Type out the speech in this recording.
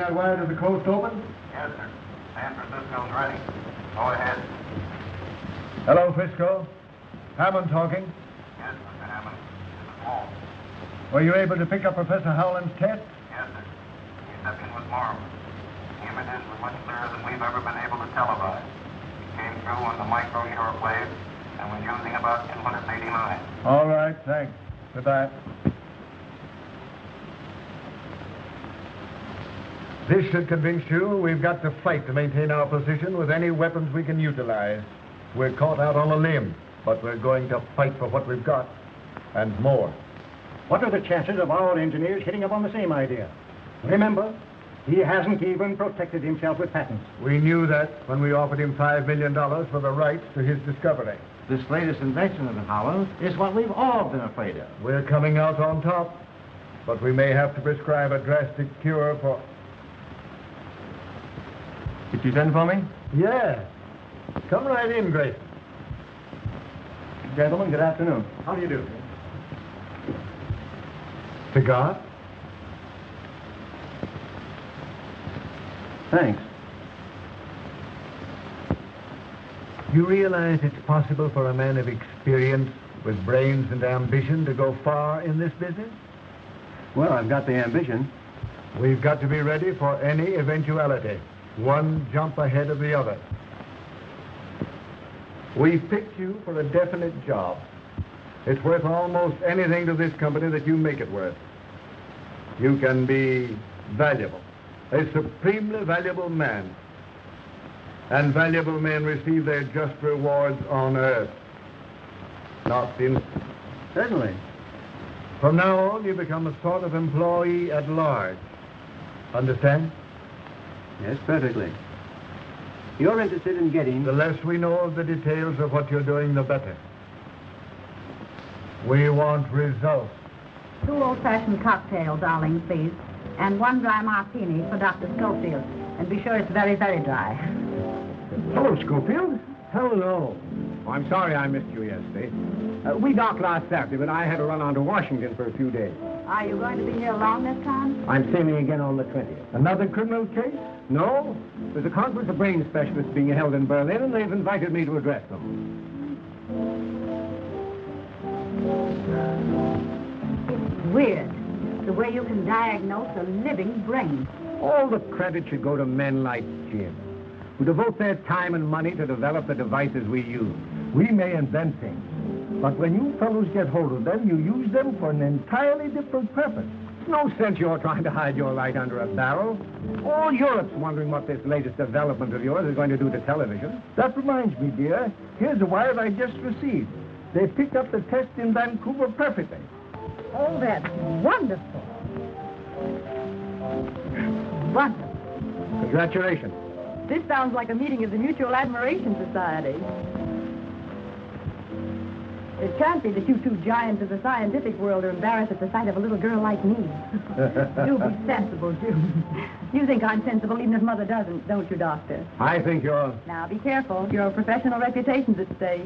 that wire to the coast open? Yes, sir. San Francisco's ready. Go ahead. Hello, Frisco. Hammond talking. Yes, Mr. Hammond. This is Walt. Were you able to pick up Professor Howland's test? Yes, sir. The reception was marvelous. The images were much clearer than we've ever been able to televise. It came through on the micro shortwave and was using about 289. All right, thanks. Goodbye. This should convince you we've got to fight to maintain our position with any weapons we can utilize. We're caught out on a limb, but we're going to fight for what we've got, and more. What are the chances of our engineers hitting up on the same idea? Remember, he hasn't even protected himself with patents. We knew that when we offered him $5 million for the rights to his discovery. This latest invention of Howland is what we've all been afraid of. We're coming out on top, but we may have to prescribe a drastic cure for... Did you send for me? Yeah. Come right in, Grayson. Gentlemen, good afternoon. How do you do? Cigar? Thanks. You realize it's possible for a man of experience with brains and ambition to go far in this business? Well, I've got the ambition. We've got to be ready for any eventuality. One jump ahead of the other. We picked you for a definite job. It's worth almost anything to this company that you make it worth. You can be valuable, a supremely valuable man. And valuable men receive their just rewards on earth, not in... Certainly. From now on, you become a sort of employee at large. Understand? Yes, perfectly. You're interested in getting... The less we know of the details of what you're doing, the better. We want results. 2 old-fashioned cocktail, darling, please. And 1 dry martini for Dr. Schofield. And be sure it's very, very dry. Hello, Schofield. Hello. Oh, I'm sorry I missed you yesterday. We docked last Saturday, but I had to run on to Washington for a few days. Are you going to be here long this time? I'm sailing again on the 20th. Another criminal case? No. There's a conference of brain specialists being held in Berlin, and they've invited me to address them. It's weird, the way you can diagnose a living brain. All the credit should go to men like Jim, who devote their time and money to develop the devices we use. We may invent things, but when you fellows get hold of them, you use them for an entirely different purpose. No sense you're trying to hide your light under a barrel. All Europe's wondering what this latest development of yours is going to do to television. That reminds me, dear. Here's a wire I just received. They picked up the test in Vancouver perfectly. Oh, that's wonderful. Wonderful. Congratulations. This sounds like a meeting of the Mutual Admiration Society. It can't be that you 2 giants of the scientific world are embarrassed at the sight of a little girl like me. Do be sensible, Jim. You think I'm sensible even if Mother doesn't, don't you, Doctor? I think you're... Now, be careful. Your professional reputation's at stake.